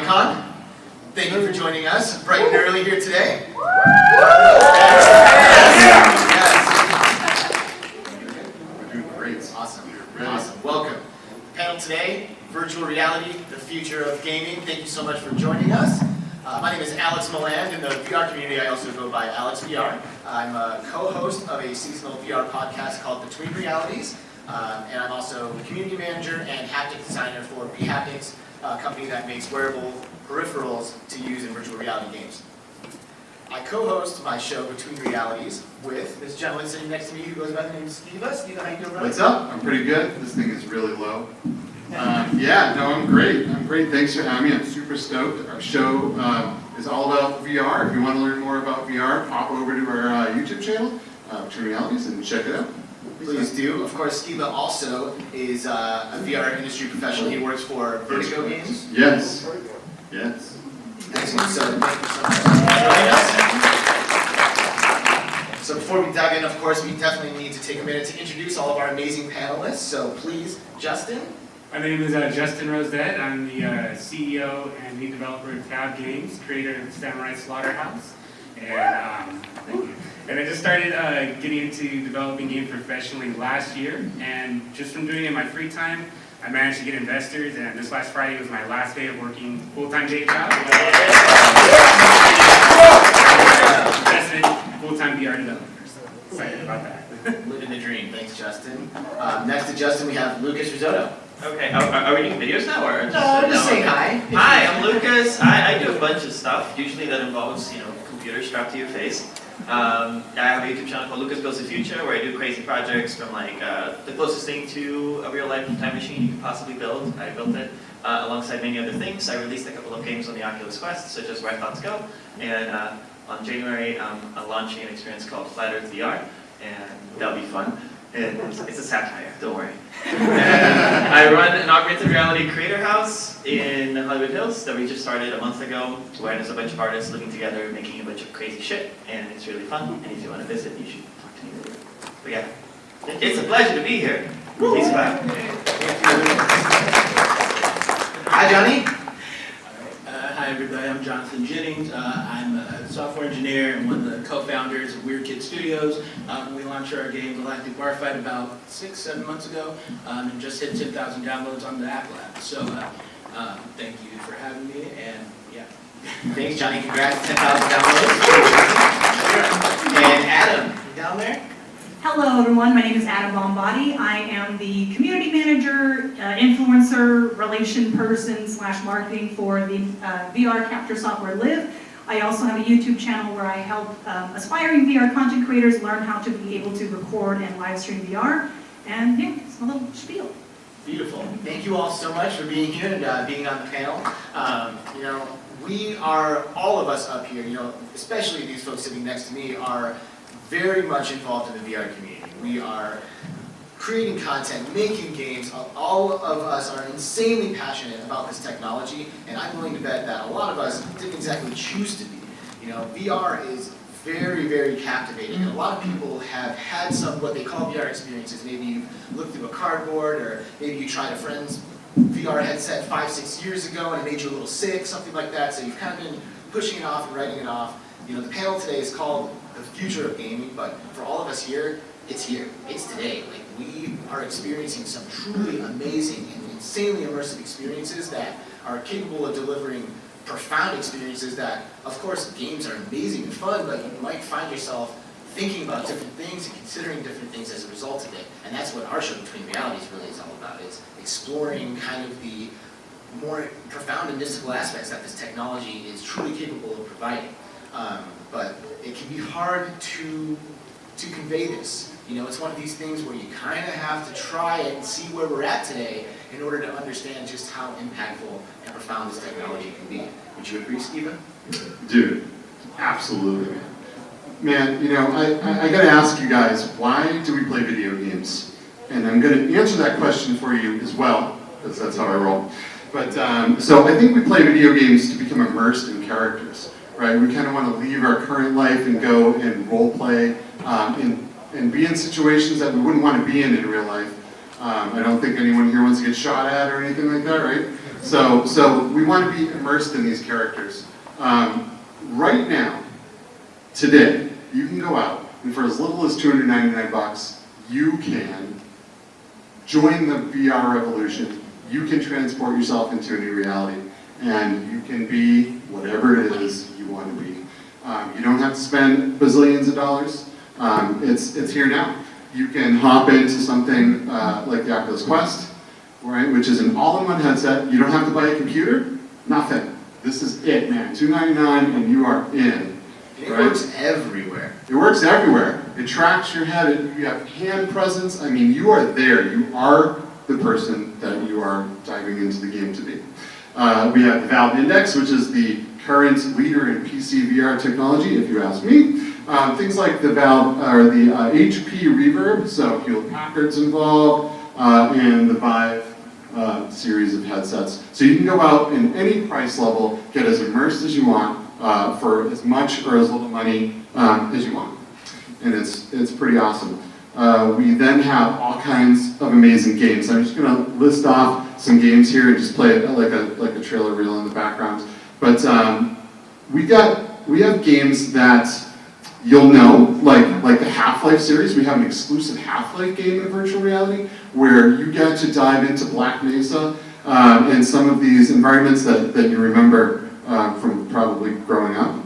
Con. Thank you for joining us bright and early here today. Yes. We're doing great. Awesome. Awesome. Welcome. The panel today, virtual reality, the future of gaming. Thank you so much for joining us. My name is Alex Milan. In the VR community, I also go by Alex VR. I'm a co-host of a seasonal VR podcast called Between Realities. And I'm also community manager and haptic designer for 𝐂𝐻𝐿𝐹, a company that makes wearable peripherals to use in virtual reality games. I co-host my show Between Realities with this gentleman sitting next to me who goes by the name of Skeeva. Skeeva, how you doing, brother? What's up? I'm pretty good. This thing is really low. Yeah, no, I'm great. Thanks for having me. I'm super stoked. Our show is all about VR. If you want to learn more about VR, pop over to our YouTube channel, Between Realities, and check it out. Please do. Of course, Skeeva also is a VR industry professional. He works for Vertigo Games. Yes. Yes. Excellent. So thank you so much for joining us. So before we dive in, of course, we definitely need to take a minute to introduce all of our amazing panelists. So please, Justin. My name is Justin Rosette. I'm the CEO and lead developer of TabGames, creator of Samurai Slaughterhouse. And I just started getting into developing games professionally last year. And just from doing it in my free time, I managed to get investors. And this last Friday was my last day of working full-time day job. Investment, full-time VR developer. So excited about that. Living the dream. Thanks, Justin. Next to Justin, we have Lucas Rizzotto. Okay, are we doing videos now, or just saying hi. Hi, I'm Lucas. I do a bunch of stuff. Usually that involves, computers strapped to your face. I have a YouTube channel called Lucas Builds the Future, where I do crazy projects from like the closest thing to a real-life time machine you could possibly build. I built it alongside many other things. I released a couple of games on the Oculus Quest, such as 𝐂𝐻𝐿𝐹, and on January I'm launching an experience called Flat Earth VR, and that'll be fun. It's a satire, don't worry. I run an augmented reality creator house in Hollywood Hills that we just started a month ago, where there's a bunch of artists living together, making a bunch of crazy shit, and it's really fun. And if you want to visit, you should talk to me later. But yeah, it's a pleasure to be here. Peace out. Hi, Jonny. Hi everybody, I'm Jonathan Jennings. I'm a software engineer and one of the co-founders of Weird Kid Studios. We launched our game Galactic Barfight about 6-7 months ago and just hit 10,000 downloads on the App Lab. So thank you for having me, and yeah. Thanks, Jonny. Congrats, 10,000 downloads. And Adam, you down there? Hello everyone, my name is Adam Bombatt. I am the community manager, influencer, relation person / marketing for the VR capture software 𝐂𝐿𝐹. I also have a YouTube channel where I help aspiring VR content creators learn how to be able to record and live stream VR. And yeah, it's a little spiel. Beautiful. Thank you all so much for being here and being on the panel. We are, all of us up here, especially these folks sitting next to me, are very much involved in the VR community. We are creating content, making games. All of us are insanely passionate about this technology, and I'm willing to bet that a lot of us didn't exactly choose to be. VR is very, very captivating, and a lot of people have had some what they call VR experiences. Maybe you looked through a cardboard, or maybe you tried a friend's VR headset 5-6 years ago and it made you a little sick, something like that. So you've kind of been pushing it off and writing it off. The panel today is called The Future of Gaming, but for all of us here, it's here. It's today. Like, we are experiencing some truly amazing and insanely immersive experiences that are capable of delivering profound experiences that, of course, games are amazing and fun, but you might find yourself thinking about different things and considering different things as a result of it. And that's what our show Between Realities really is all about, is exploring kind of the more profound and mystical aspects that this technology is truly capable of providing. But it can be hard to convey this. It's one of these things where you kind of have to try and see where we're at today in order to understand just how impactful and profound this technology can be. Would you agree, Skeeva? Dude, absolutely. Man, I gotta ask you guys, why do we play video games? And I'm gonna answer that question for you as well, because that's how I roll. But, so I think we play video games to become immersed in characters, right? We kind of want to leave our current life and go and role play and be in situations that we wouldn't want to be in real life. I don't think anyone here wants to get shot at or anything like that, right? So we want to be immersed in these characters. Right now, today, you can go out and for as little as $299, you can join the VR revolution. You can transport yourself into a new reality, and you can be whatever it is you want to be. You don't have to spend bazillions of dollars. It's here now. You can hop into something like the Oculus Quest, right, which is an all-in-one headset. You don't have to buy a computer, nothing. This is it, man. $299 and you are in. It right? works everywhere. It works everywhere. It tracks your head. You have hand presence. I mean, you are there. You are the person that you are diving into the game to be. We have the Valve Index, which is the current leader in PC VR technology, if you ask me. Things like the Valve or the HP Reverb, so Hewlett-Packard's involved, and the Vive series of headsets. So you can go out in any price level, get as immersed as you want for as much or as little money as you want, and it's pretty awesome. We then have all kinds of amazing games. I'm just going to list off some games here and just play it like a trailer reel in the background. But we have games that you'll know, like the Half-Life series. We have an exclusive Half-Life game in virtual reality where you get to dive into Black Mesa and some of these environments that you remember from probably growing up.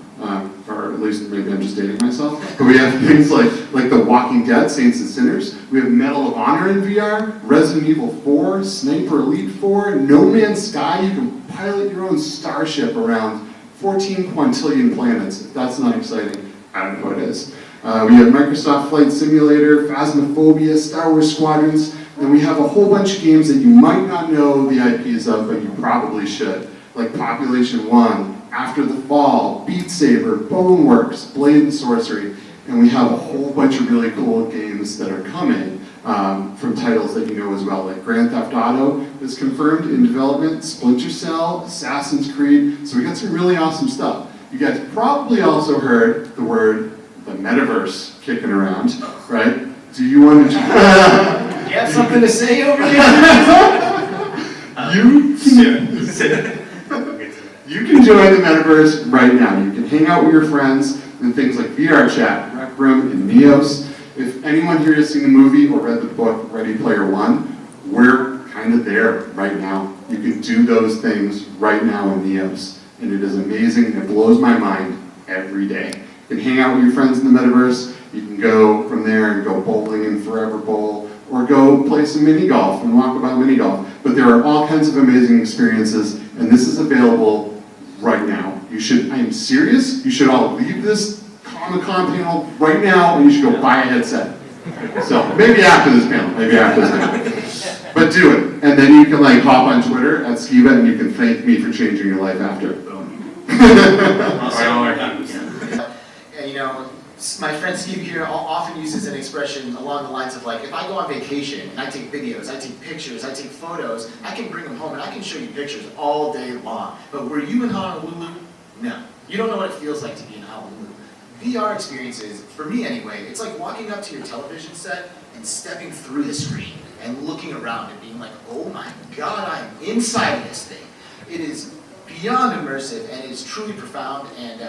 Or at least maybe I'm just dating myself. But we have things like The Walking Dead, Saints and Sinners. We have Medal of Honor in VR, Resident Evil 4, Sniper Elite 4, No Man's Sky. You can pilot your own starship around 14 quintillion planets. If that's not exciting, I don't know what it is. We have Microsoft Flight Simulator, Phasmophobia, Star Wars Squadrons, and we have a whole bunch of games that you might not know the IPs of, but you probably should, like Population 1, After the Fall, Beat Saber, Boneworks, Blade and Sorcery, and we have a whole bunch of really cool games that are coming from titles that you know as well, like Grand Theft Auto is confirmed in development, Splinter Cell, Assassin's Creed, so we got some really awesome stuff. You guys probably also heard the word, the Metaverse, kicking around, right? Do you want to... You have something to say over there? You can join the Metaverse right now. You can hang out with your friends in things like VR Chat, Rec Room, and Neos. If anyone here has seen the movie or read the book Ready Player One, we're kind of there right now. You can do those things right now in Neos. And it is amazing, and it blows my mind every day. You can hang out with your friends in the Metaverse. You can go from there and go bowling in Forever Bowl, or go play some mini golf and walk about mini golf. But there are all kinds of amazing experiences, and this is available right now. I am serious, you should all leave this Comic-Con panel right now, and you should go buy a headset. So, maybe after this panel, But do it, and then you can hop on Twitter at Skeeva, and you can thank me for changing your life after. And my friend Steve here often uses an expression along the lines of if I go on vacation and I take videos, I take pictures, I take photos, I can bring them home and I can show you pictures all day long. But were you in Honolulu? No. You don't know what it feels like to be in Honolulu. VR experiences, for me anyway, it's like walking up to your television set and stepping through the screen and looking around and being like, oh my God, I'm inside of this thing. It is beyond immersive and it's truly profound, and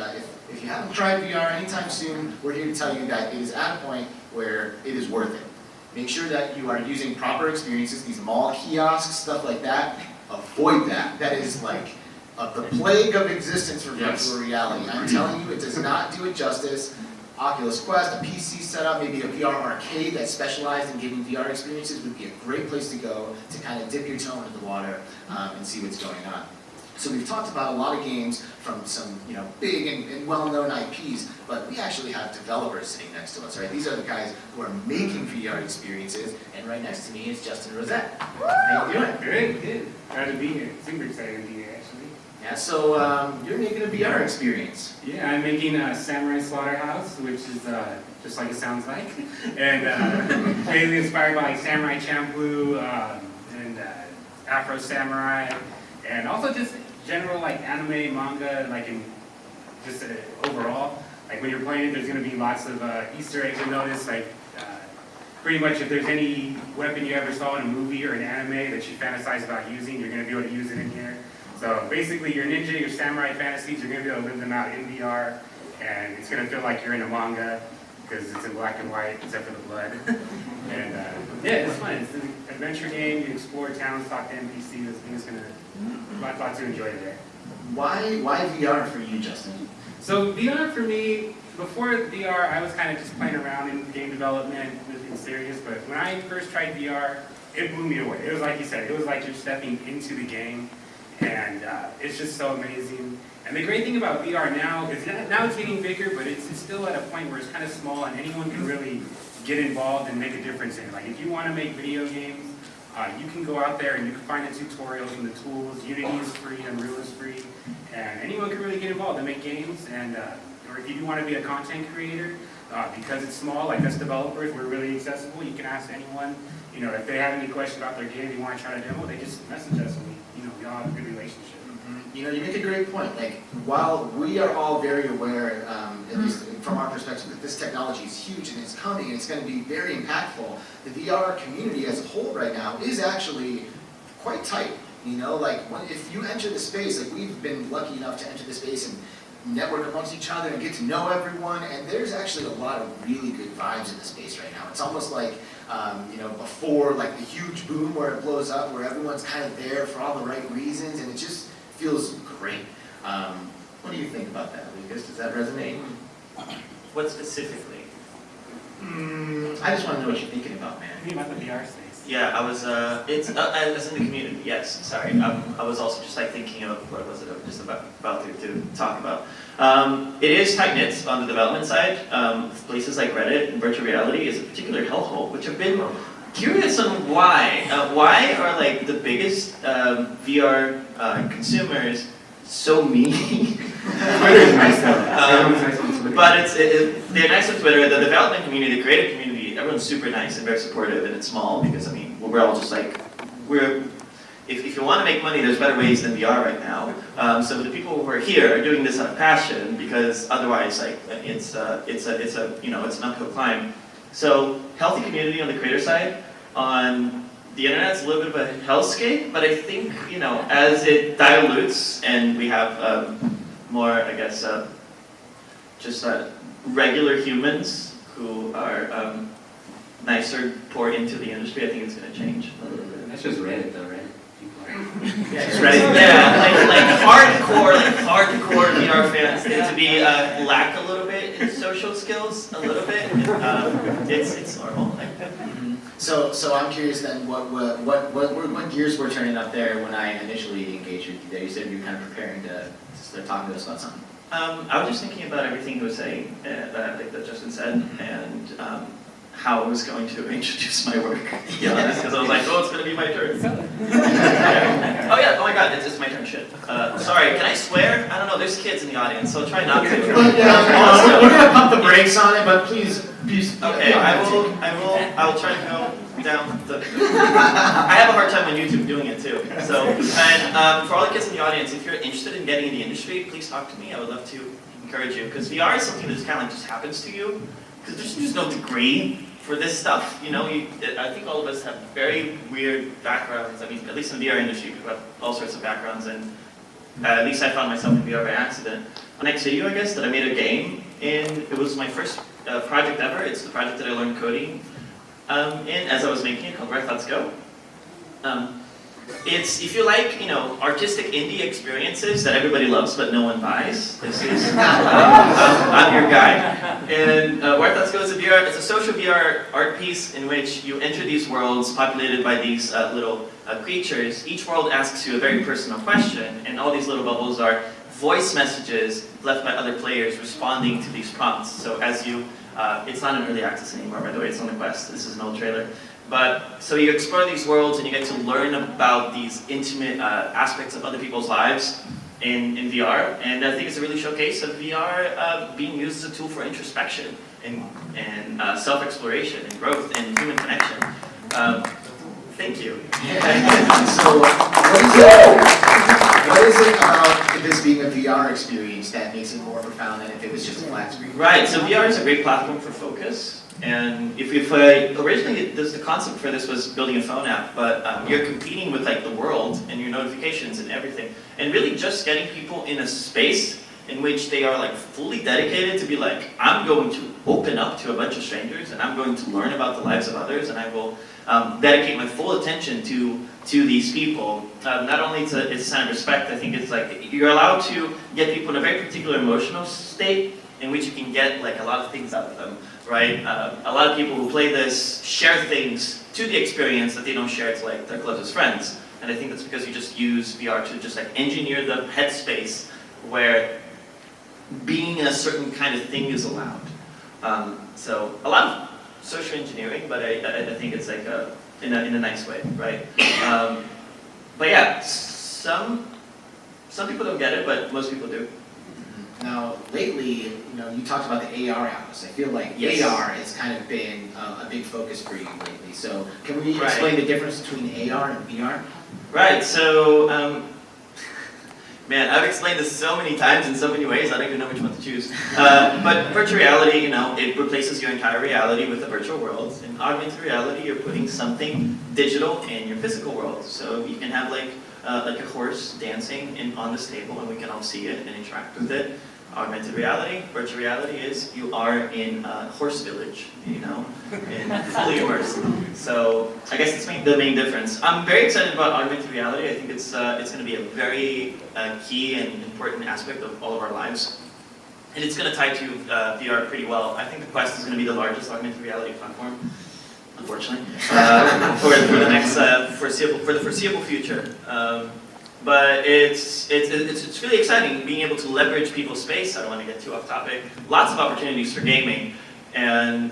if you haven't tried VR anytime soon, we're here to tell you that it is at a point where it is worth it. Make sure that you are using proper experiences, these mall kiosks, stuff like that. Avoid that. That is the plague of existence for virtual reality. I'm telling you, it does not do it justice. Oculus Quest, a PC setup, maybe a VR arcade that specialized in giving VR experiences would be a great place to go to kind of dip your toe into the water and see what's going on. So we've talked about a lot of games from some big and well-known IPs, but we actually have developers sitting next to us, right? These are the guys who are making VR experiences, and right next to me is Justin Rosette. How you doing? Good, good. Glad to be here. Super excited to be here, actually. Yeah, so you're making a VR experience. Yeah, I'm making Samurai Slaughterhouse, which is just like it sounds like, and mainly inspired by Samurai Champloo and Afro Samurai, and also just general anime, manga, in just overall. When you're playing it, there's going to be lots of Easter eggs you'll notice. Pretty much if there's any weapon you ever saw in a movie or an anime that you fantasize about using, you're going to be able to use it in here. So basically, your ninja, your samurai fantasies, you're going to be able to live them out in VR, and it's going to feel like you're in a manga because it's in black and white except for the blood. And yeah, it's fun. It's an adventure game. You explore towns, talk to NPCs. I think it's going to lot to enjoy there. Why VR for you, Justin? So VR for me, before VR, I was kind of just playing around in game development, nothing serious. But when I first tried VR, it blew me away. It was like you said, it was like you're stepping into the game, and it's just so amazing. And the great thing about VR now is that now it's getting bigger, but it's still at a point where it's kind of small, and anyone can really get involved and make a difference in it. Like if you want to make video games, you can go out there and you can find the tutorials and the tools. Unity is free, Unreal is free, and anyone can really get involved and make games. And or if you do want to be a content creator, because it's small, like us developers, we're really accessible. You can ask anyone, you know, if they have any questions about their game, they want to try to demo, they just message us, and we all have a good relationship. You know, you make a great point. Like, while we are all very aware, at least from our perspective, that this technology is huge and it's coming and it's going to be very impactful, the VR community as a whole right now is actually quite tight. You know, like, if you enter the space, like we've been lucky enough to enter the space and network amongst each other and get to know everyone, and there's actually a lot of really good vibes in the space right now. It's almost like, you know, before like the huge boom where it blows up, where everyone's kind of there for all the right reasons, and it just feels great. What do you think about that, Lucas? Does that resonate? What specifically? I just want to know what you're thinking about, man. Thinking about the VR space. Yeah, I was, it's, as in the community, yes, sorry. I was also just like thinking of, what was it I was just about to talk about. It is tight-knit on the development side. Places like Reddit and virtual reality is a particular hellhole, which I've been curious on why. Why are like the biggest VR consumers so mean? Twitter's nice though. But they're nice on Twitter. The development community, the creative community, everyone's super nice and very supportive, and it's small because I mean we're all just like if you want to make money, there's better ways than VR right now. So the people who are here are doing this out of passion because otherwise, like it's a you know it's an uphill climb. So healthy community on the creator side. On the internet's a little bit of a hellscape, but I think you know as it dilutes and we have more, I guess, just regular humans who are nicer pour into the industry, I think it's going to change a little bit. That's just Reddit though, right? Yeah, just Reddit. Yeah, like hardcore VR fans tend to be lack a little bit in social skills, a little bit. It's normal. Like, So I'm curious then, what gears were turning up there when I initially engaged with you there? You said you were kind of preparing to start talking to us about something. I was just thinking about everything he was saying, that Justin said, and how I was going to introduce my work, to be honest, because I was like, oh, it's going to be my turn. Oh yeah, oh my god, it's my turn, shit. Sorry, can I swear? I don't know, there's kids in the audience, so try not to. We're gonna pump the brakes on it, but please. Okay, I will try to go down the... I have a hard time on YouTube doing it too. So, and for all the kids in the audience, if you're interested in getting in the industry, please talk to me. I would love to encourage you, because VR is something that just kind of like just happens to you, because there's just no degree for this stuff. You know, I think all of us have very weird backgrounds. I mean, at least in the VR industry, people have all sorts of backgrounds, and at least I found myself in VR by accident. On 𝐂𝐻𝐿, I guess, that I made a game, and it was my first project ever. It's the project that I learned coding in as I was making it, called 𝐂𝐻𝐿. It's, if you like, you know, artistic indie experiences that everybody loves but no one buys, this is, I'm your guy. And 𝐂𝐻𝐿 is a VR, it's a social VR art piece in which you enter these worlds populated by these little creatures. Each world asks you a very personal question, and all these little bubbles are voice messages left by other players responding to these prompts. So as you, it's not in early access anymore, by the way, it's on the Quest, this is an old trailer. But, so you explore these worlds and you get to learn about these intimate aspects of other people's lives in VR. And I think it's a really showcase of VR being used as a tool for introspection and self-exploration and growth and human connection. Thank you. So, what is it about this being a VR experience that makes it more profound than if it was just a flat screen? Right, so VR is a great platform for focus. And if originally the concept for this was building a phone app, but you're competing with like the world and your notifications and everything, and really just getting people in a space in which they are like fully dedicated to be like, I'm going to open up to a bunch of strangers and I'm going to learn about the lives of others, and I will dedicate my full attention to these people. Not only it's a sign of respect, I think it's like you're allowed to get people in a very particular emotional state in which you can get like a lot of things out of them, right? A lot of people who play this share things to the experience that they don't share to like their closest friends, and I think that's because you just use VR to just like engineer the headspace where being a certain kind of thing is allowed. So a lot of social engineering, but I think it's like in a nice way, right? But yeah, some people don't get it, but most people do. Now, lately, you talked about the AR house. I feel like Yes. AR has kind of been a big focus for you lately. So can we Right. explain the difference between AR and VR? Right, so, man, I've explained this so many times in so many ways, I don't even know which one to choose. But virtual reality, it replaces your entire reality with a virtual world. In augmented reality, you're putting something digital in your physical world. So you can have like a horse dancing on this table, and we can all see it and interact with it. Augmented reality, virtual reality is you are in a horse village, and fully immersed. So I guess that's the main difference. I'm very excited about augmented reality. I think it's going to be a very key and important aspect of all of our lives. And it's going to tie to VR pretty well. I think the Quest is going to be the largest augmented reality platform, unfortunately, for the next foreseeable future. But it's really exciting being able to leverage people's space. I don't want to get too off topic. Lots of opportunities for gaming, and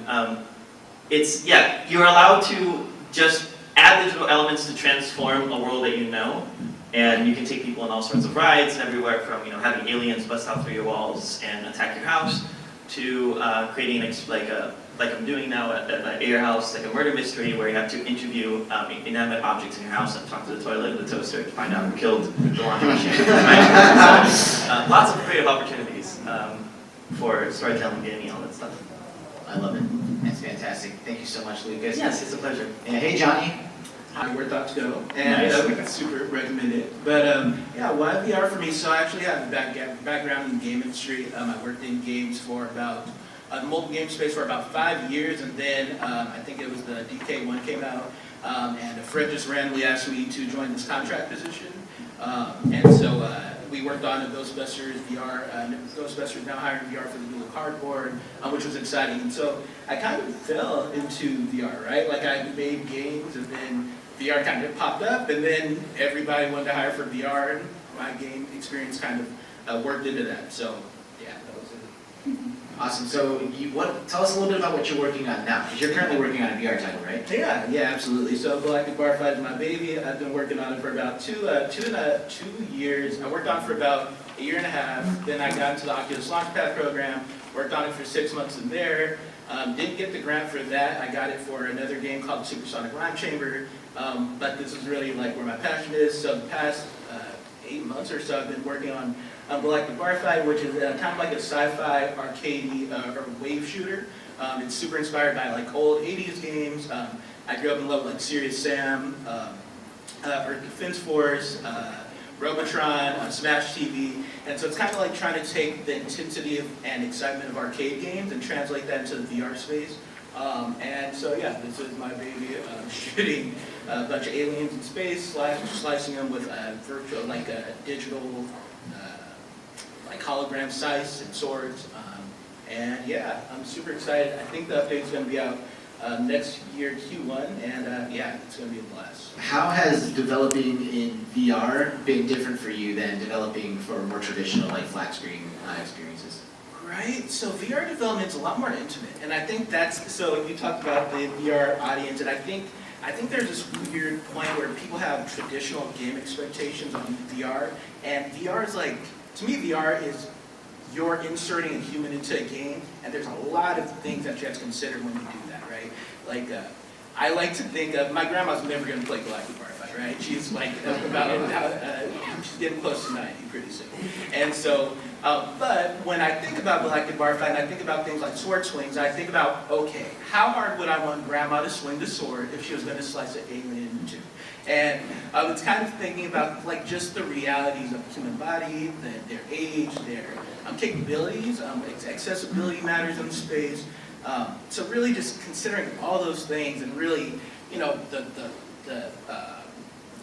you're allowed to just add digital elements to transform a world that you know, and you can take people on all sorts of rides, everywhere from having aliens bust out through your walls and attack your house, to creating like I'm doing now at your house, like a murder mystery where you have to interview inanimate objects in your house and talk to the toilet and the toaster to find out who killed the laundry machine. Right? So, lots of creative opportunities for storytelling, gaming, all that stuff. I love it. That's fantastic. Thank you so much, Lucas. Yes, it's a pleasure. And hey, Jonny. Hi, we're thought to go, and Nice. super recommend it. But why VR for me? So I actually have a background in the game industry. I worked in games for about the mobile game space for about 5 years, and then I think it was the DK1 came out, and a friend just randomly asked me to join this contract position, and so we worked on a Ghostbusters VR. Ghostbusters now hiring VR for the Google Cardboard, which was exciting. And so I kind of fell into VR, right? Like I made games, and then VR kind of popped up, and then everybody wanted to hire for VR, and my game experience kind of worked into that. So yeah, that was it. Awesome. So tell us a little bit about what you're working on now, because you're currently working on a VR title, right? Yeah, absolutely. So Galactic Barfight is my baby. I've been working on it for about 2 years. I worked on it for about a year and a half. Then I got into the Oculus Launchpad program, worked on it for 6 months in there. Didn't get the grant for that. I got it for another game called Supersonic Rhyme Chamber. But this is really like where my passion is. So the past 8 months or so, I've been working on Galactic Barfight, which is kind of like a sci-fi arcade or wave shooter. It's super inspired by like old 80s games. I grew up in love with like Serious Sam, Earth Defense Force, Robotron, Smash TV, and so it's kind of like trying to take the intensity and excitement of arcade games and translate that into the VR space. And so yeah, this is my baby, shooting a bunch of aliens in space, slicing them with virtual, like a digital, like hologram scythes and swords. And yeah, I'm super excited. I think the update's going to be out next year, Q1, and yeah, it's going to be a blast. How has developing in VR been different for you than developing for more traditional, like flat screen experiences? Right, so VR development's a lot more intimate, and I think that's, so you talked about the VR audience, and I think there's this weird point where people have traditional game expectations on VR, and VR is like, to me VR is you're inserting a human into a game, and there's a lot of things that you have to consider when you do that, right? Like, I like to think of, my grandma's never going to play Galactic Barfight, right? She's like, she's getting close to 90 pretty soon. And so, But when I think about galactic bar fight, and I think about things like sword swings, I think about, okay, how hard would I want Grandma to swing the sword if she was going to slice an alien in two? And I was kind of thinking about like just the realities of the human body, their age, their capabilities, accessibility matters in space. So really just considering all those things and really, you know,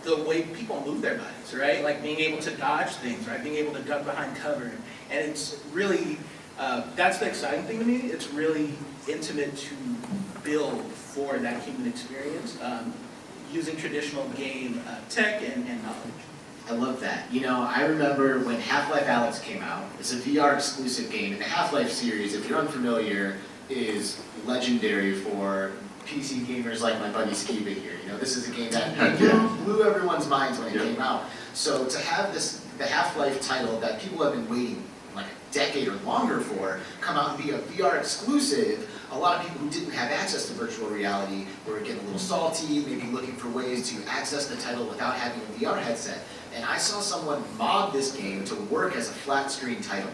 the way people move their bodies, right? Like being able to dodge things, right? Being able to duck behind cover. And it's really, that's the exciting thing to me. It's really intimate to build for that human experience using traditional game tech and knowledge. I love that. You know, I remember when Half-Life Alyx came out. It's a VR exclusive game, and the Half-Life series, if you're unfamiliar, is legendary for PC gamers like my buddy Skeeva here. You know, this is a game that blew everyone's minds when it came out. So to have the Half-Life title that people have been waiting like a decade or longer for, come out and be a VR exclusive, a lot of people who didn't have access to virtual reality were getting a little salty, maybe looking for ways to access the title without having a VR headset. And I saw someone mod this game to work as a flat screen title.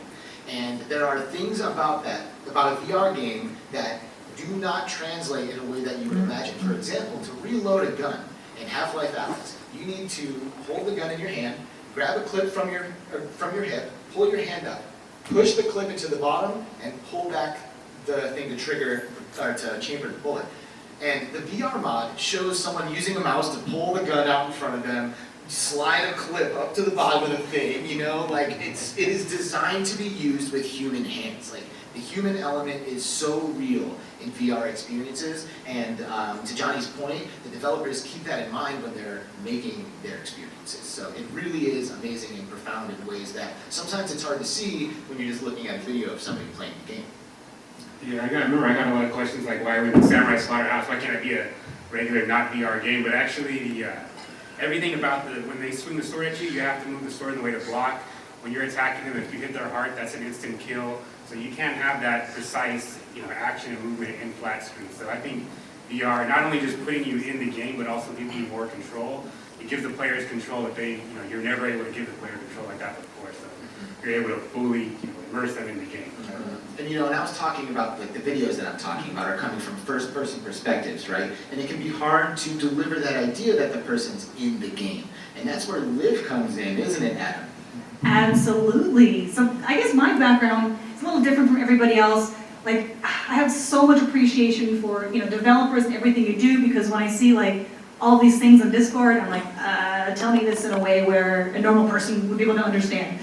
And there are things about a VR game that do not translate in a way that you would imagine. For example, to reload a gun in Half-Life Alyx, you need to hold the gun in your hand, grab a clip from your hip, pull your hand up, push the clip into the bottom, and pull back the thing to trigger, or to chamber the bullet. And the VR mod shows someone using a mouse to pull the gun out in front of them, slide a clip up to the bottom of the thing, you know, like it is designed to be used with human hands. Like the human element is so real in VR experiences, and to Johnny's point, the developers keep that in mind when they're making their experiences. So it really is amazing and profound in ways that sometimes it's hard to see when you're just looking at a video of somebody playing the game. Yeah, I got a lot of questions like why would Samurai Slaughterhouse, why can't it be a regular not VR game? But actually everything about when they swing the sword at you, you have to move the sword in the way to block. When you're attacking them, if you hit their heart, that's an instant kill. So you can't have that precise, you know, action and movement in flat screen. So I think VR, not only just putting you in the game, but also giving you more control. It gives the players control that you're never able to give the player control like that before. So you're able to fully immerse them in the game. And you know, and I was talking about like the videos that I'm talking about are coming from first-person perspectives, right? And it can be hard to deliver that idea that the person's in the game. And that's where 𝐿IV comes in, isn't it, Adam? Absolutely. So I guess my background is a little different from everybody else. Like, I have so much appreciation for, you know, developers and everything you do, because when I see like all these things on Discord, I'm like, tell me this in a way where a normal person would be able to understand.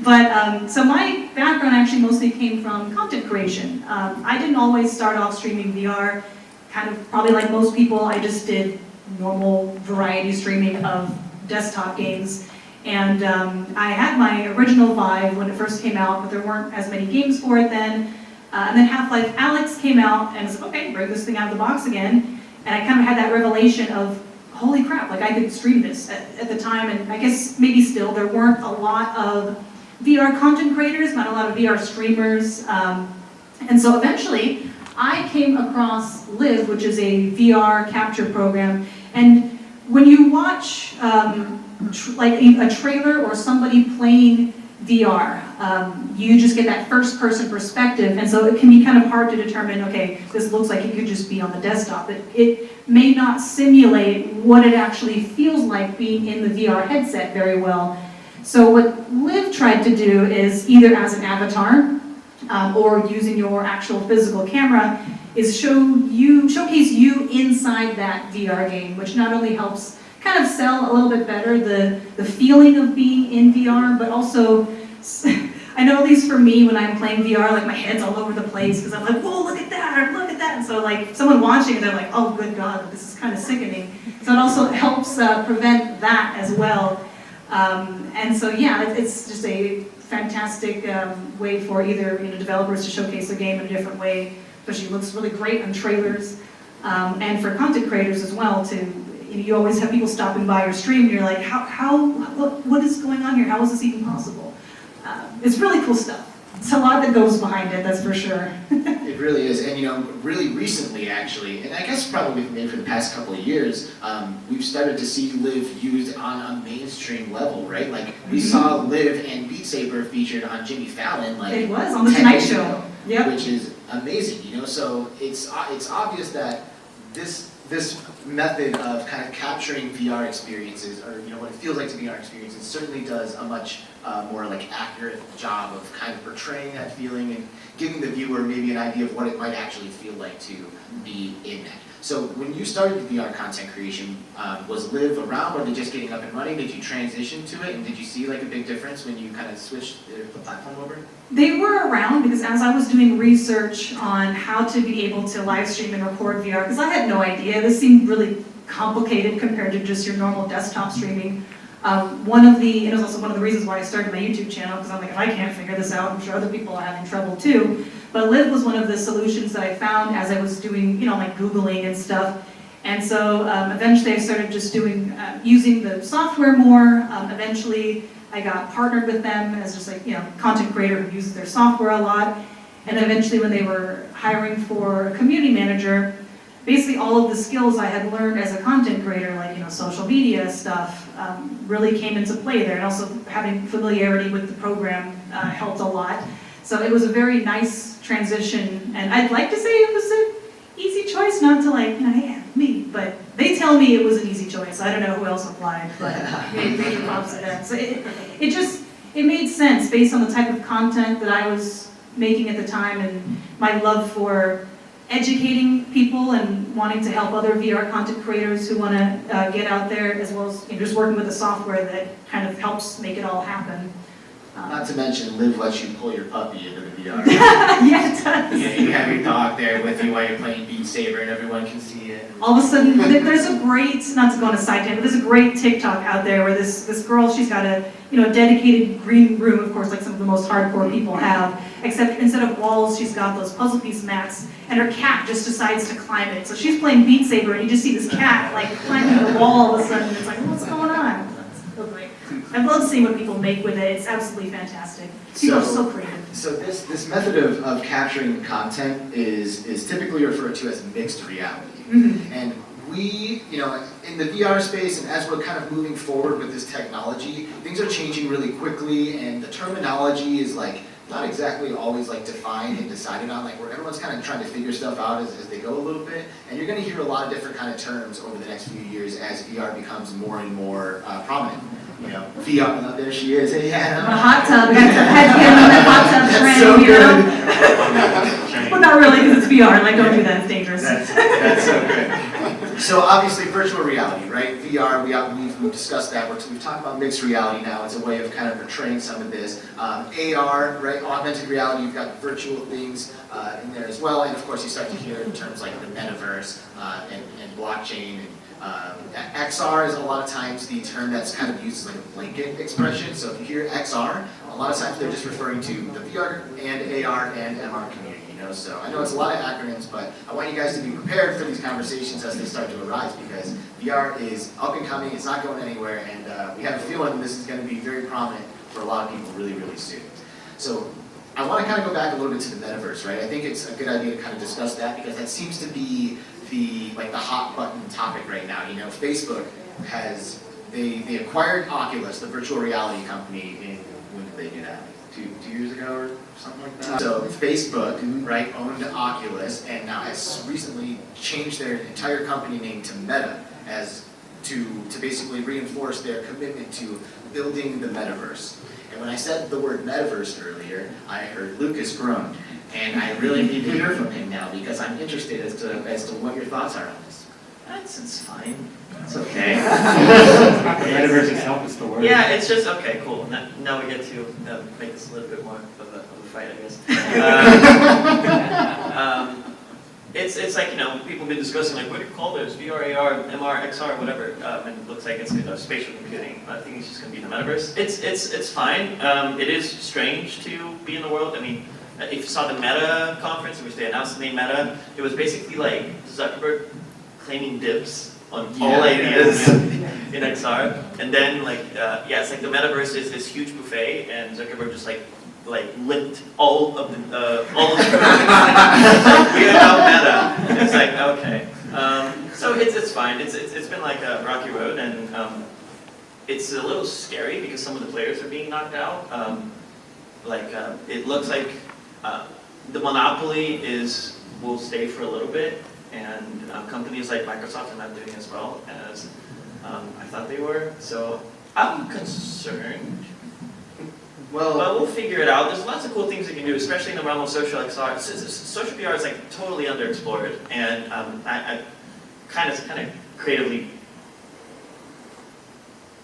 But, so my background actually mostly came from content creation. I didn't always start off streaming VR, kind of probably like most people, I just did normal variety streaming of desktop games. And I had my original Vive when it first came out, but there weren't as many games for it then. And then Half-Life Alyx came out, and I was like, okay, bring this thing out of the box again. And I kind of had that revelation of, holy crap, like I could stream this at the time, and I guess maybe still, there weren't a lot of VR content creators, not a lot of VR streamers. And so eventually, I came across 𝐿IV, which is a VR capture program. And when you watch like a trailer or somebody playing VR, you just get that first-person perspective, and so it can be kind of hard to determine, okay, this looks like it could just be on the desktop. It may not simulate what it actually feels like being in the VR headset very well. So what 𝐿IV tried to do is, either as an avatar or using your actual physical camera, is showcase you inside that VR game, which not only helps kind of sell a little bit better the feeling of being in VR, but also, I know at least for me when I'm playing VR, like my head's all over the place because I'm like, whoa, look at that, or look at that. And so like someone watching it, they're like, oh good God, this is kind of sickening. So it also helps prevent that as well. And so yeah, it's just a fantastic way for either developers to showcase a game in a different way, especially it looks really great on trailers, and for content creators as well too. You always have people stopping by your stream, and you're like, what is going on here? How is this even possible? It's really cool stuff. It's a lot that goes behind it, that's for sure. It It really is, and really recently actually, and I guess probably maybe for the past couple of years, we've started to see Live used on a mainstream level, right? Like we saw Live and Beat Saber featured on Jimmy Fallon, like It was on the 10 Tonight years Show. ago, Yep. which is amazing, So it's obvious that this method of kind of capturing VR experiences, or what it feels like to be VR experiences, certainly does a much more like accurate job of kind of portraying that feeling and giving the viewer maybe an idea of what it might actually feel like to be in that. So when you started VR content creation, was Live around? Were they just getting up and running? Did you transition to it? And did you see like a big difference when you kind of switched the platform over? They were around because as I was doing research on how to be able to live stream and record VR, because I had no idea, this seemed really complicated compared to just your normal desktop streaming. And it was also one of the reasons why I started my YouTube channel, because I'm like, if I can't figure this out, I'm sure other people are having trouble too. But Live was one of the solutions that I found as I was doing, like Googling and stuff. And so eventually I started just using the software more. Eventually I got partnered with them as just like, content creator who uses their software a lot. And eventually when they were hiring for a community manager, basically all of the skills I had learned as a content creator, like social media stuff, really came into play there. And also having familiarity with the program helped a lot. So it was a very nice transition. And I'd like to say it was an easy choice, not to like, hey, me, but they tell me it was an easy choice. I don't know who else applied, but maybe props to them. So it made sense based on the type of content that I was making at the time and my love for educating people and wanting to help other VR content creators who want to get out there, as well as just working with the software that kind of helps make it all happen. Not to mention, Live lets you pull your puppy into the VR. Yeah, it does. Yeah, you have your dog there with you while you're playing Beat Saber and everyone can see it. All of a sudden, there's a great, not to go on a side tangent, but there's a great TikTok out there where this girl, she's got a dedicated green room, of course, like some of the most hardcore people have, except instead of walls, she's got those puzzle piece mats, and her cat just decides to climb it. So she's playing Beat Saber, and you just see this cat like climbing the wall all of a sudden, and it's like, what's going on? I love seeing what people make with it. It's absolutely fantastic. People are so creative. So this method of capturing content is typically referred to as mixed reality. Mm-hmm. And we, in the VR space, and as we're kind of moving forward with this technology, things are changing really quickly, and the terminology is like not exactly always like defined and decided on, like where everyone's kind of trying to figure stuff out as they go a little bit. And you're going to hear a lot of different kind of terms over the next few years as VR becomes more and more prominent. VR, there she is. Hey, Hannah. A hot tub. Had to get on that hot tub train, so good. Well, not really, because it's VR. Like, don't do that. It's dangerous. That's so good. So obviously, virtual reality, right? VR, we've discussed that. We've talked about mixed reality now. It's a way of kind of portraying some of this. AR, right? Augmented reality. You've got virtual things in there as well. And of course, you start to hear terms like the Metaverse and blockchain. XR is a lot of times the term that's kind of used as like a blanket expression. So if you hear XR, a lot of times they're just referring to the VR and AR and MR community. So I know it's a lot of acronyms, but I want you guys to be prepared for these conversations as they start to arise, because VR is up and coming, it's not going anywhere, and we have a feeling this is going to be very prominent for a lot of people really, really soon. So I want to kind of go back a little bit to the Metaverse, right? I think it's a good idea to kind of discuss that, because that seems to be the hot button topic right now. Facebook has, they acquired Oculus, the virtual reality company, when did they do that? Two years ago or something like that? So Facebook, right, owned Oculus and now has recently changed their entire company name to Meta to basically reinforce their commitment to building the Metaverse. And when I said the word Metaverse earlier, I heard Lucas groan. And I really need to hear from him now, because I'm interested as to what your thoughts are on this. It's fine. It's okay. The Metaverse itself is the word. Yeah, it's just, okay, cool. Now we get to make this a little bit more of a fight, I guess. It's like, people have been discussing, like, what do you call this? VR, AR, MR, XR, whatever. And it looks like it's spatial computing. I think it's just going to be the Metaverse. It's fine. It is strange to be in the world. I mean, if you saw the Meta conference, in which they announced the name Meta, it was basically like Zuckerberg claiming dibs on all ideas in XR. And then, it's like the Metaverse is this huge buffet, and Zuckerberg just, like licked all of the we are now meta. It's like okay, so it's fine. It's been like a rocky road, and it's a little scary because some of the players are being knocked out. It looks like the monopoly will stay for a little bit, and companies like Microsoft are not doing as well as I thought they were. So I'm concerned. But we'll figure it out. There's lots of cool things you can do, especially in the realm of social XR. Social VR is like totally underexplored, and I kind of creatively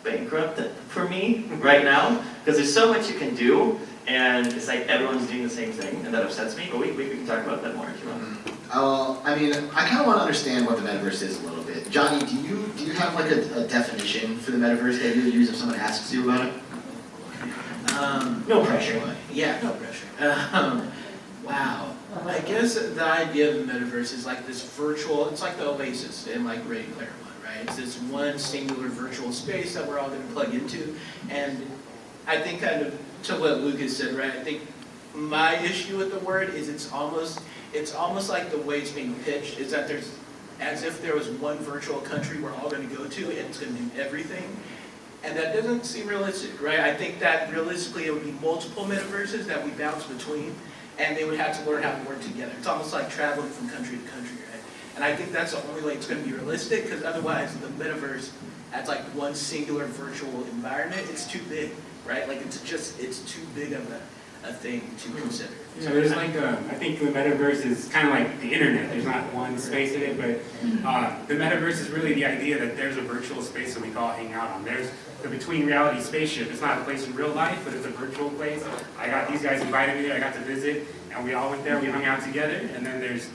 bankrupt for me right now because there's so much you can do, and it's like everyone's doing the same thing, and that upsets me. But we can talk about that more if you want. I mean, I kind of want to understand what the metaverse is a little bit. Johnny, do you have like a definition for the metaverse that you would use if someone asks you about it? No pressure. Yeah, no pressure. Wow. I guess the idea of the metaverse is like this virtual, it's like the Oasis in like Ready Player One, right? It's this one singular virtual space that we're all going to plug into. And I think kind of to what Lucas said, right? I think my issue with the word is it's almost like the way it's being pitched is that there's, as if there was one virtual country we're all going to go to and it's going to do everything. And that doesn't seem realistic, right? I think that realistically it would be multiple metaverses that we bounce between, and they would have to learn how to work together. It's almost like traveling from country to country, right? And I think that's the only way it's going to be realistic, because otherwise the metaverse as like one singular virtual environment, it's too big, right? Like it's too big of a thing to consider. So there's like I think the metaverse is kind of like the internet. There's not one space in it, but the metaverse is really the idea that there's a virtual space that we can all hang out on. There's the Between Reality spaceship. It's not a place in real life, but it's a virtual place. I got these guys invited me there. I got to visit, and we all went there. We hung out together. And then there's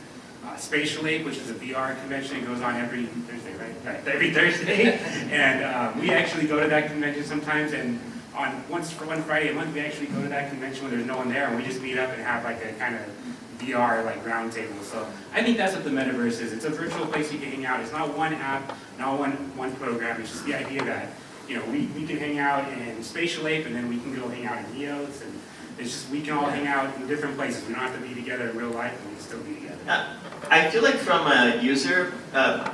Spatial Ape, which is a VR convention. It goes on every Thursday, right? Every Thursday. And we actually go to that convention sometimes. And for one Friday a month, we actually go to that convention when there's no one there, and we just meet up and have like a kind of VR like round table. So I think that's what the metaverse is. It's a virtual place you can hang out. It's not one app, not one program. It's just the idea that we can hang out in Spatial Ape, and then we can go hang out in 𝐂𝐻𝐿, and it's just we can all hang out in different places. We don't have to be together in real life, and we can still be together. I feel like from a user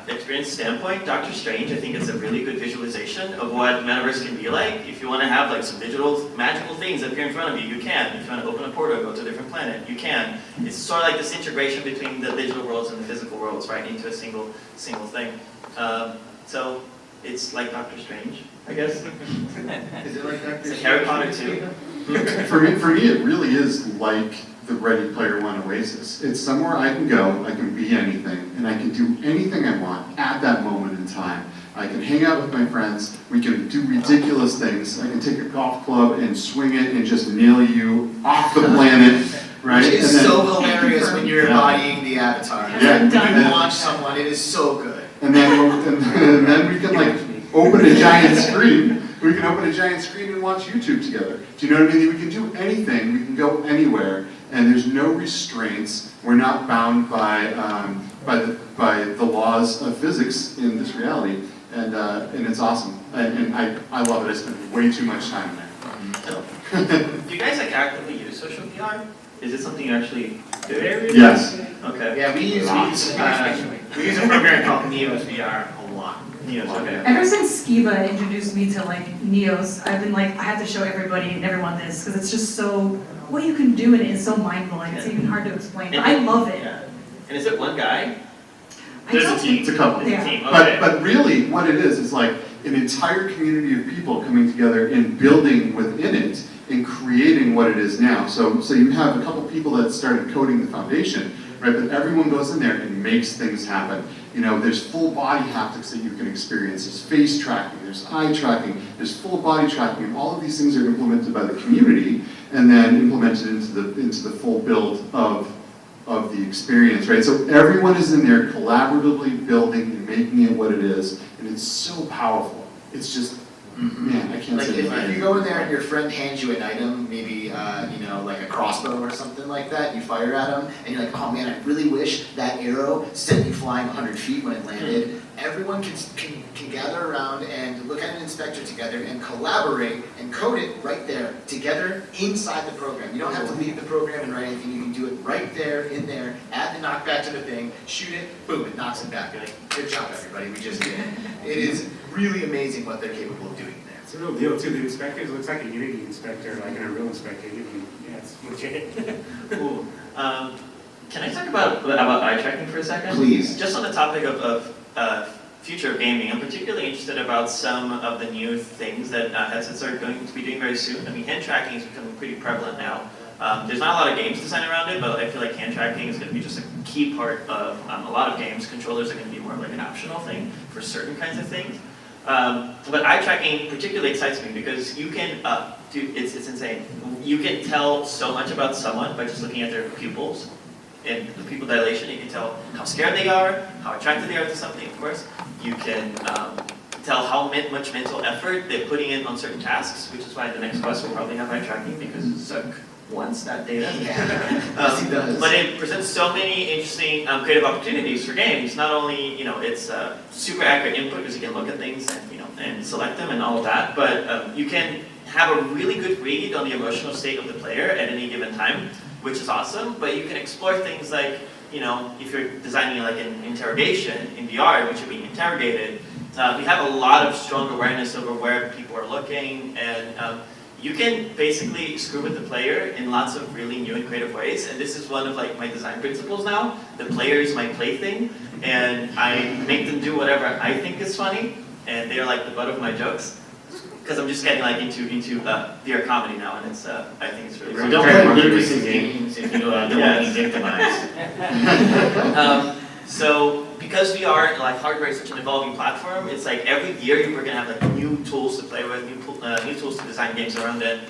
experience standpoint, Doctor Strange, I think is a really good visualization of what Metaverse can be like. If you want to have like some digital magical things appear in front of you, you can. If you want to open a portal, go to a different planet, you can. It's sort of like this integration between the digital worlds and the physical worlds, right, into a single thing. So it's like Doctor Strange, I guess. Is it like Dr. It's like Harry Potter too. For me, it really is like the Ready Player One Oasis. It's somewhere I can go, I can be anything, and I can do anything I want at that moment in time. I can hang out with my friends, we can do ridiculous things. I can take a golf club and swing it and just nail you off the planet, right? Which is so hilarious when you're embodying the avatar. Yeah. When you launch someone, it is so good. And then we can like open a giant screen. We can open a giant screen and watch YouTube together. Do you know what I mean? We can do anything. We can go anywhere, and there's no restraints. We're not bound by the laws of physics in this reality, and it's awesome. And I love it. I spend way too much time there. So. Do you guys like actively use social VR? Is it something you actually do? Yes. Okay. Yeah, we use a program called 𝐂𝐻𝐿 VR a lot. 𝐂𝐻𝐿, okay. Ever since Skeeva introduced me to like 𝐂𝐻𝐿, I've been like, I have to show everybody and everyone this, because it's just so, what you can do in it is so mind-blowing, it's even hard to explain, but I love it. Yeah. And is it one guy? I There's don't a team. It's a couple. There's Yeah. a team, okay. But really, what it is like an entire community of people coming together and building within it and creating what it is now. So you have a couple people that started coding the foundation, right? But everyone goes in there and makes things happen. There's full body haptics that you can experience. There's face tracking, there's eye tracking, there's full body tracking, and all of these things are implemented by the community and then implemented into the full build of the experience, right? So everyone is in there collaboratively building and making it what it is, and it's so powerful. It's just, man, I can't Like say if you go in there and your friend hands you an item, maybe like a crossbow or something like that, you fire at them, and you're like, oh man, I really wish that arrow sent me flying 100 feet when it landed. Everyone can gather around and look at an inspector together and collaborate and code it right there together inside the program. You don't have to leave the program and write anything. You can do it right there, in there, add the knockback to the thing, shoot it, boom, it knocks it back. You're like, good job, everybody, we just did it. It is really amazing what they're capable of doing there. It's a real deal too. The inspectors looks like a Unity inspector, like in a real inspector. Yeah, it's legit. Cool. Can I talk about eye tracking for a second? Please. Just on the topic of future of gaming, I'm particularly interested about some of the new things that headsets are going to be doing very soon. I mean, hand tracking is becoming pretty prevalent now. There's not a lot of games design around it, but I feel like hand tracking is going to be just a key part of a lot of games. Controllers are going to be more like an optional thing for certain kinds of things. But eye tracking particularly excites me because you can, dude, it's insane. You can tell so much about someone by just looking at their pupils. And the pupil dilation, you can tell how scared they are, how attracted they are to something, of course. You can tell how much mental effort they're putting in on certain tasks, which is why the next Quest will probably have eye tracking because Zuck wants that data. Yes, he does. But it presents so many interesting creative opportunities for games. Not only, it's super accurate input because you can look at things and, and select them and all of that, but you can have a really good read on the emotional state of the player at any given time, which is awesome, but you can explore things like, if you're designing like an interrogation in VR, which you're being interrogated, we have a lot of strong awareness over where people are looking, and you can basically screw with the player in lots of really new and creative ways, and this is one of like my design principles now. The player is my plaything, and I make them do whatever I think is funny, and they're like the butt of my jokes. Because I'm just getting like into VR comedy now, and it's I think it's really So fun. don't play Lucas's games if you don't want to be victimized. So because VR, like hardware, is such an evolving platform, it's like every year we're gonna have like new tools to play with, new tools to design games around it.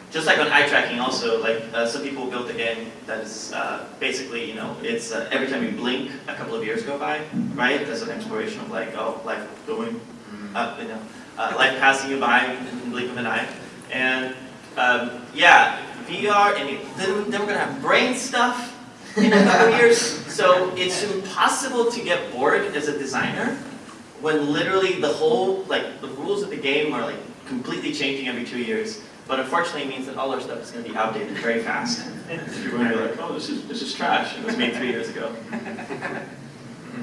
Just like on eye tracking, also like some people built a game that is basically it's every time you blink, a couple of years go by, right? That's an exploration of like life going up, life passing you by in the blink of an eye. And yeah, VR, and then we're gonna have brain stuff in a couple of years. So it's impossible to get bored as a designer when literally the whole, like the rules of the game are like completely changing every 2 years. But unfortunately it means that all our stuff is gonna be outdated very fast. You're going to be like, oh, this is trash. It was made 3 years ago.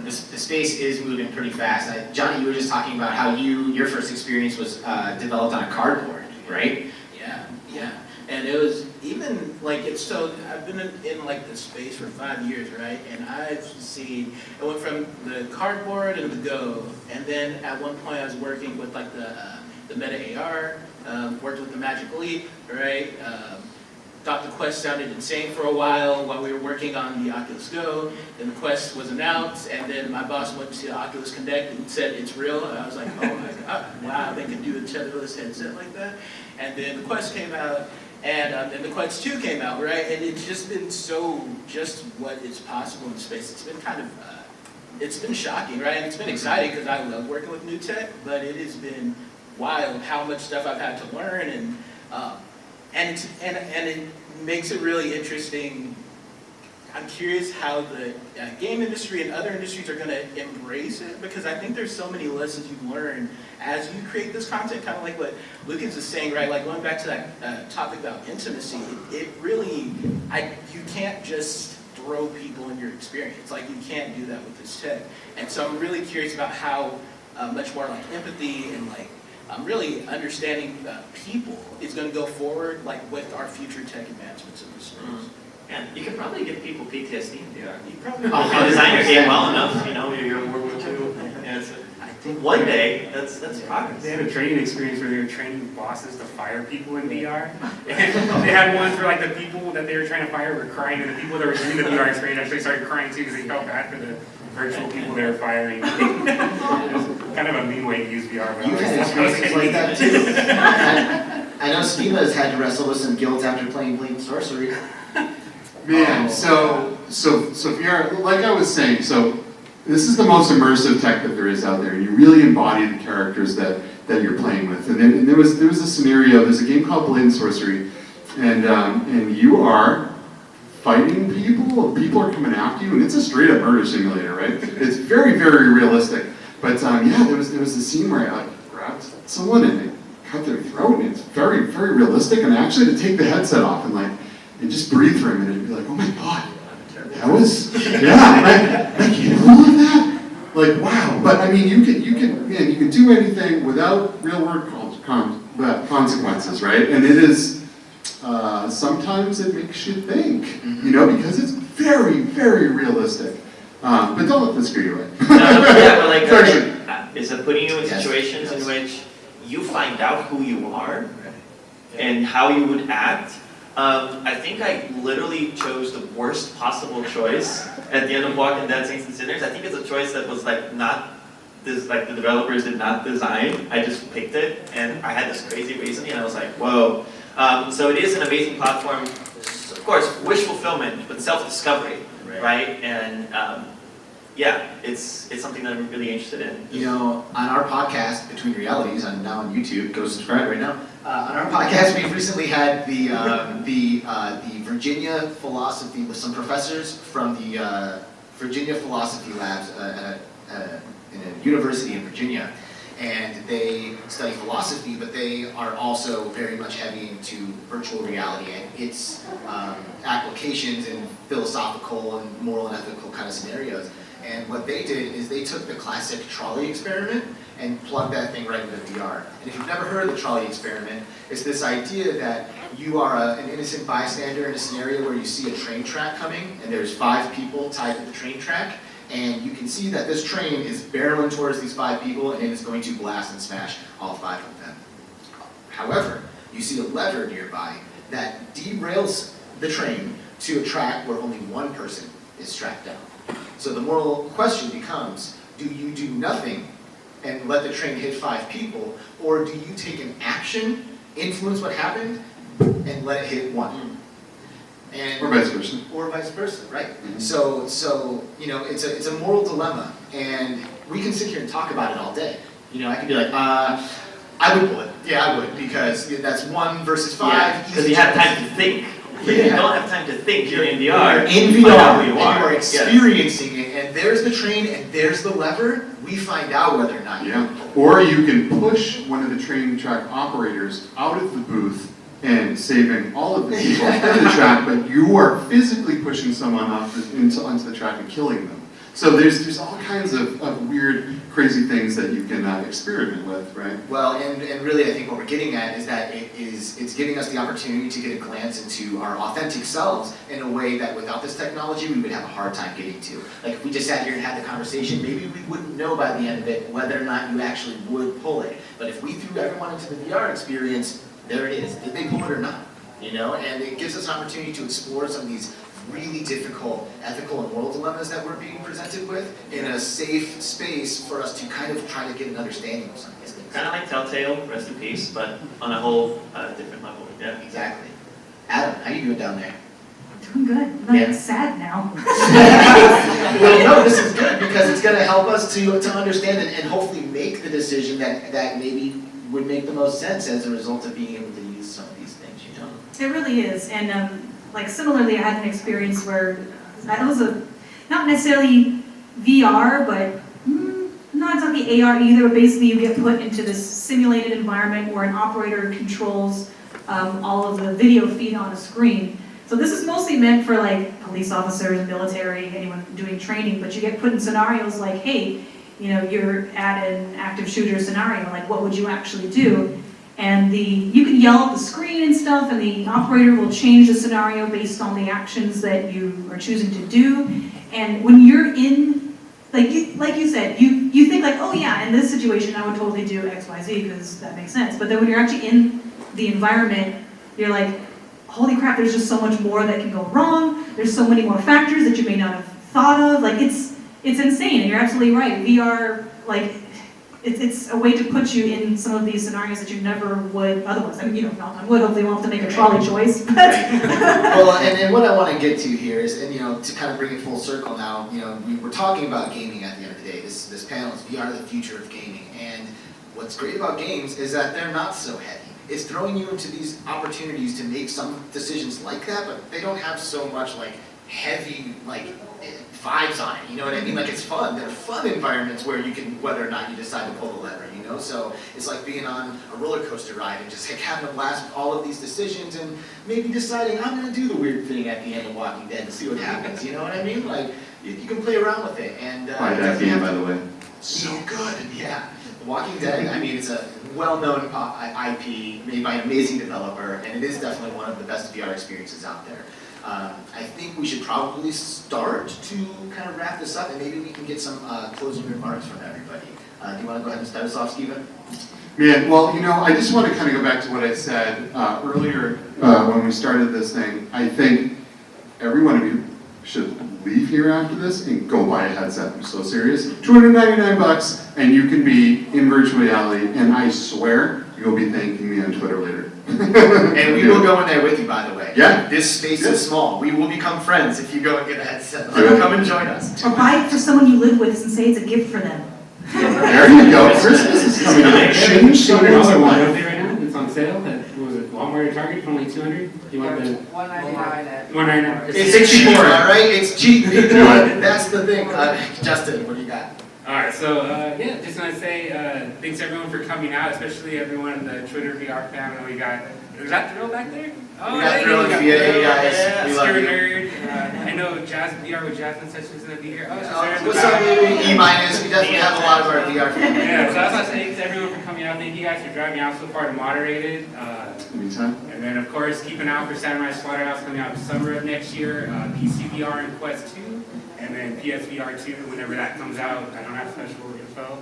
The space is moving pretty fast. Johnny, you were just talking about how your first experience was developed on a cardboard, right? Yeah. And it was even like I've been in like this space for 5 years, right? And I've seen it went from the cardboard and the Go, and then at one point I was working with like the Meta AR, worked with the Magic Leap, right? Thought the Quest sounded insane for a while we were working on the Oculus Go. Then the Quest was announced, and then my boss went to Oculus Connect and said it's real. And I was like, oh my god, wow, they can do a tetherless headset like that. And then the Quest came out, and then the Quest 2 came out, right? And it's just been just what is possible in space. It's been kind of, it's been shocking, right? And it's been exciting because I love working with new tech, but it has been wild how much stuff I've had to learn, and it makes it really interesting. I'm curious how the game industry and other industries are going to embrace it, because I think there's so many lessons you learn as you create this content, kind of like what Lucas is saying, right? Like going back to that topic about intimacy, it really, you can't just throw people in your experience. Like you can't do that with this tech. And so I'm really curious about how much more like empathy and like really understanding people is going to go forward, like with our future tech advancements in this space. Yeah, you could probably give people PTSD in VR. You probably if you design your game well enough, you're World War II. I think one day that's progress. They had a training experience where they were training bosses to fire people in VR. And they had ones where like the people that they were trying to fire were crying, and the people that were doing the VR experience actually started crying too because they felt bad for the virtual people they were firing. It was kind of a mean way to use VR. But You've had experiences like that too. I know Skeeva has had to wrestle with some guilt after playing Blink Sorcery. Man, so VR, like I was saying, so this is the most immersive tech that there is out there, and you really embody the characters that you're playing with. And there was a scenario. There's a game called Blink Sorcery, and you are fighting people. People are coming after you, and it's a straight up murder simulator, right? It's very, very realistic. But yeah, there was a scene where I grabbed someone and I cut their throat, and it's very, very realistic. And I actually had to take the headset off and just breathe for a minute and be like, oh my god, that was, yeah, like you know all of that? Like wow. But I mean, you can do anything without real world consequences, right? And it is sometimes it makes you think, you know, because it's very, very realistic. But don't let this screw you away. Yeah, but like, Actually, is it putting you in situations in which you find out who you are and how you would act? I think I literally chose the worst possible choice at the end of Walking Dead Saints and Sinners. I think it's a choice that was like not this, like the developers did not design. I just picked it, and I had this crazy reasoning, and I was like, whoa. So it is an amazing platform, of course, wish fulfillment, but self-discovery, right? And yeah, it's something that I'm really interested in. You know, on our podcast, Between Realities, I'm now on YouTube, go subscribe right now. On our podcast, we've recently had the Virginia philosophy, with some professors from the Virginia philosophy labs in a university in Virginia. And they study philosophy, but they are also very much heavy into virtual reality and its applications in philosophical and moral and ethical kind of scenarios. And what they did is they took the classic trolley experiment and plugged that thing right into VR. And if you've never heard of the trolley experiment, it's this idea that you are an innocent bystander in a scenario where you see a train track coming, and there's 5 people tied to the train track, and you can see that this train is barreling towards these 5 people, and it is going to blast and smash all 5 of them. However, you see a lever nearby that derails the train to a track where only 1 person is strapped down. So the moral question becomes, do you do nothing and let the train hit 5 people, or do you take an action, influence what happened, and let it hit 1? And, or vice versa. Or vice versa, right? So you know, it's a moral dilemma, and we can sit here and talk about it all day. You know, I could be like, I would pull it. Yeah, I would, because that's 1 versus 5. Because you have time to think. But you don't have time to think. You're in VR. In you VR, find out who and you are. you are experiencing it, and there's the train, and there's the lever. We find out whether or not you yeah. Or you can push one of the train track operators out of the booth and saving all of the people in the track, but you are physically pushing someone onto the track and killing them. So there's all kinds of weird, crazy things that you can experiment with, right? Well, and really I think what we're getting at is that it's giving us the opportunity to get a glance into our authentic selves in a way that without this technology we would have a hard time getting to. Like if we just sat here and had the conversation, maybe we wouldn't know by the end of it whether or not you actually would pull it. But if we threw everyone into the VR experience, there it is. Did they pull it or not? You know, and it gives us an opportunity to explore some of these really difficult ethical and moral dilemmas that we're being presented with in a safe space for us to kind of try to get an understanding of some of these things. Kind of like Telltale, rest in peace, but on a whole different level. Yeah. Exactly. Adam, how you doing down there? Doing good. I'm like sad now. Well, no, this is good because it's going to help us to understand and hopefully make the decision that maybe would make the most sense as a result of being able to use some of these things, you know? It really is, and like similarly, I had an experience where it was not necessarily VR, but not exactly AR either, but basically you get put into this simulated environment where an operator controls all of the video feed on a screen. So this is mostly meant for like police officers, military, anyone doing training, but you get put in scenarios like, hey, you know, you're at an active shooter scenario, like what would you actually do? And you can yell at the screen and stuff, and the operator will change the scenario based on the actions that you are choosing to do. And when you're in, like you said, you think like, oh yeah, in this situation I would totally do X, Y, Z because that makes sense. But then when you're actually in the environment, you're like, holy crap, there's just so much more that can go wrong. There's so many more factors that you may not have thought of. Like it's insane, and you're absolutely right. VR, like, it's a way to put you in some of these scenarios that you never would otherwise. I mean, you know, knock on wood, hopefully you won't have to make a trolley choice. But Well, and what I want to get to here is, and you know, to kind of bring it full circle now, you know, we're talking about gaming at the end of the day. This panel is VR, the future of gaming. And what's great about games is that they're not so heavy. It's throwing you into these opportunities to make some decisions like that, but they don't have so much like heavy, like vibes on it, you know what I mean? Like it's fun. They're fun environments where you can, whether or not you decide to pull the lever, you know? So it's like being on a roller coaster ride and just like having a blast with all of these decisions and maybe deciding I'm gonna do the weird thing at the end of Walking Dead to see what happens, you know what I mean? Like you can play around with it and By that game, by the way. so good, yeah. The Walking Dead, I mean, it's a well-known IP made by an amazing developer, and it is definitely one of the best VR experiences out there. I think we should probably start to kind of wrap this up, and maybe we can get some closing remarks from everybody. Do you want to go ahead and start us off, Skeeva? Man, well, you know, I just want to kind of go back to what I said earlier when we started this thing. I think every one of you should leave here after this and go buy a headset. I'm so serious. $299, and you can be in virtual reality, and I swear you'll be thanking me on Twitter later. And we will go in there with you, by the way. Yeah. This space is small. We will become friends if you go and get a headset. Good. Come and join us. Or buy it for someone you live with and say it's a gift for them. There you go. Christmas is coming up. Change someone's $200 one life. right now. It's on sale. At, what was it, Walmart or Target for only $200? You want the $199 at. $199? It's cheap, all right? It's cheap. Do it. That's the thing. Justin, what do you got? Alright, so yeah, just want to say thanks everyone for coming out, especially everyone in the Twitter VR family. We got, is that Thrill back there? Oh, We got hey, Thrill and got Fia, hey Thrill, guys, yeah, we love Scary you. Nerd. I know VR with Jasmine said she was going to be here. Oh, she's there in the What's up, back. baby? E-minus. We definitely have a lot of our VR fans. Yeah, so I was going to say thanks everyone for coming out. Thank you guys for driving out so far to moderate it. Anytime. And then, of course, keep an eye out for Samurai Slaughterhouse coming out summer of next year, PC VR and Quest 2, and then PSVR 2 whenever that comes out. I don't have special info.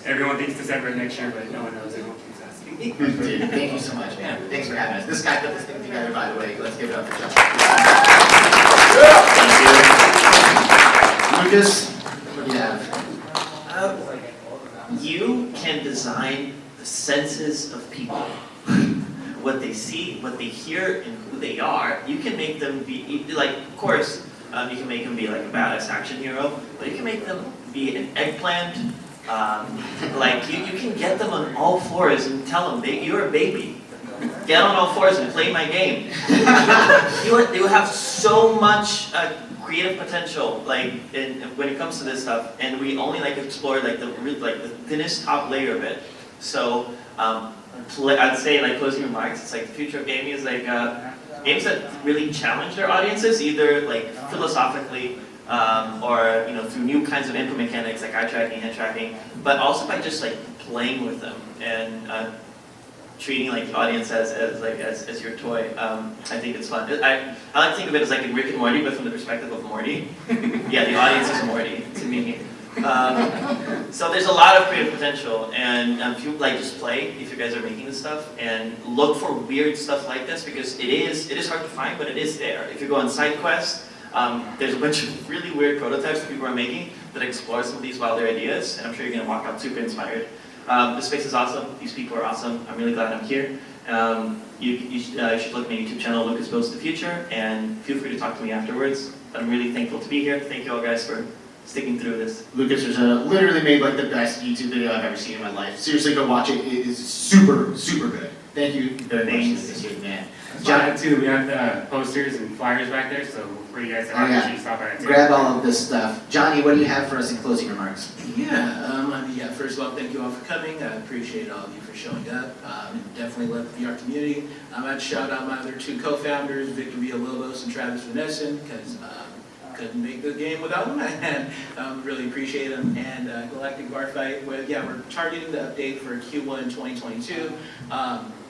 Everyone thinks December of next year, but no one knows. Everyone keeps asking. Dude, thank you so much, man. Thanks for having us. This guy put this thing together, by the way. Let's give it up for Justin. Lucas, what do you have? You can design the senses of people. What they see, what they hear, and who they are. You can make them be, like, of course, you can make them be like a badass action hero, but you can make them be an eggplant. Like, you can get them on all fours and tell them, you're a baby. Get on all fours and play my game. You have so much creative potential, like, when it comes to this stuff, and we only like explore like the thinnest top layer of it. So I'd say, like, closing remarks, it's like the future of gaming is like games that really challenge their audiences, either like philosophically or through new kinds of input mechanics like eye tracking, head tracking, but also by just like playing with them and treating like the audience as your toy. I think it's fun. I like to think of it as like in Rick and Morty, but from the perspective of Morty. Yeah, the audience is Morty to me. So there's a lot of creative potential, and if you like, just play if you guys are making this stuff, and look for weird stuff like this, because it is hard to find, but it is there. If you go on SideQuest, there's a bunch of really weird prototypes that people are making that explore some of these wilder ideas, and I'm sure you're going to walk out super inspired. This space is awesome. These people are awesome. I'm really glad I'm here. You should look at my YouTube channel, Lucas Builds the Future, and feel free to talk to me afterwards. I'm really thankful to be here. Thank you all guys for sticking through this. Lucas literally made like the best YouTube video I've ever seen in my life. Seriously, go watch it. It is super, super good. Thank you very much, Lucas, you man. John, too, we have posters and flyers back there, so for you guys to have yeah. stop by it too. Grab all of this stuff. Johnny, what do you have for us in closing remarks? Yeah, first of all, thank you all for coming. I appreciate all of you for showing up. Definitely love the VR community. I'd shout out my other two co-founders, Victor Villalobos and Travis Vanesson, because couldn't make the game without them, and really appreciate them. And Galactic Barfight, we're targeting the update for Q1 2022.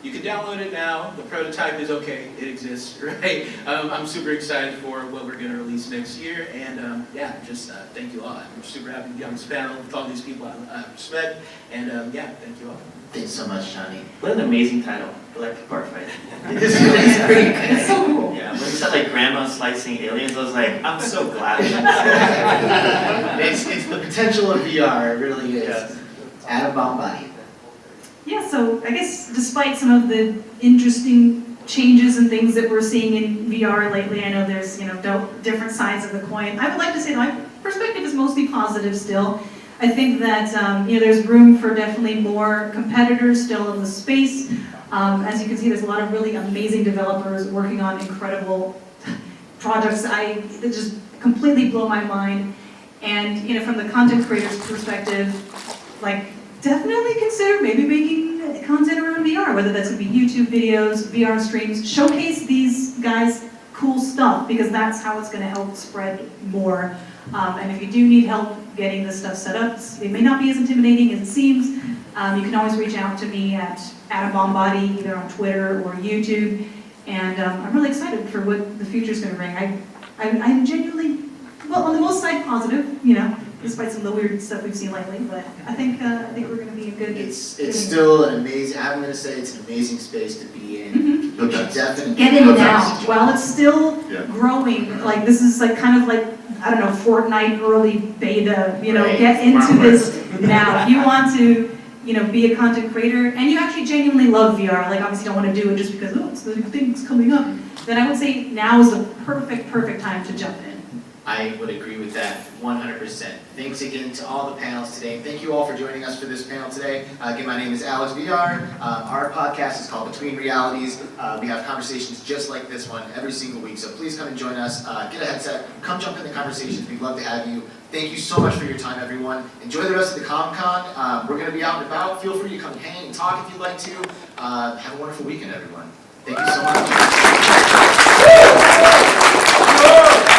You can download it now. The prototype is okay. It exists, right? I'm super excited for what we're going to release next year. And thank you all. I'm super happy to be on this panel with all these people I respect. And thank you all. Thanks so much, Johnny. What an amazing title, Galactic Barfight. It's pretty good. It's so cool. Yeah, when you said like grandma slicing aliens, I was like, I'm so glad. It's the potential of VR, it really is. Yeah. Adam Bombatt. Yeah, so I guess despite some of the interesting changes and things that we're seeing in VR lately, I know there's different sides of the coin. I would like to say that my perspective is mostly positive still. I think that there's room for definitely more competitors still in the space. As you can see, there's a lot of really amazing developers working on incredible projects that just completely blow my mind. And, you know, from the content creator's perspective, like, definitely consider maybe making content around VR, whether that's gonna be YouTube videos, VR streams, showcase these guys' cool stuff, because that's how it's gonna help spread more. And if you do need help getting this stuff set up, it may not be as intimidating as it seems. You can always reach out to me at Bombatt, either on Twitter or YouTube. And I'm really excited for what the future's gonna bring. I'm genuinely, well, on the most side, positive, you know, despite some of the weird stuff we've seen lately. But I think we're gonna be a good. It's still an amazing. I'm gonna say it's an amazing space to be in. The best. Definitely. Get in The now, best. while it's still Yeah. growing. Like this is like kind of like, I don't know, Fortnite early beta. You know, Right. get into Wow. this now. If you want to, you know, be a content creator and you actually genuinely love VR, like obviously don't want to do it just because, oh, it's the thing's coming up, then I would say now is the perfect time to jump in. I would agree with that 100%. Thanks again to all the panels today. Thank you all for joining us for this panel today. Again, my name is 𝐂𝐻𝐍𝐍𝐄𝐒. Our podcast is called Between Realities. We have conversations just like this one every single week. So please come and join us. Get a headset. Come jump in the conversations. We'd love to have you. Thank you so much for your time, everyone. Enjoy the rest of the Comic-Con. We're going to be out and about. Feel free to come and hang and talk if you'd like to. Have a wonderful weekend, everyone. Thank you so much.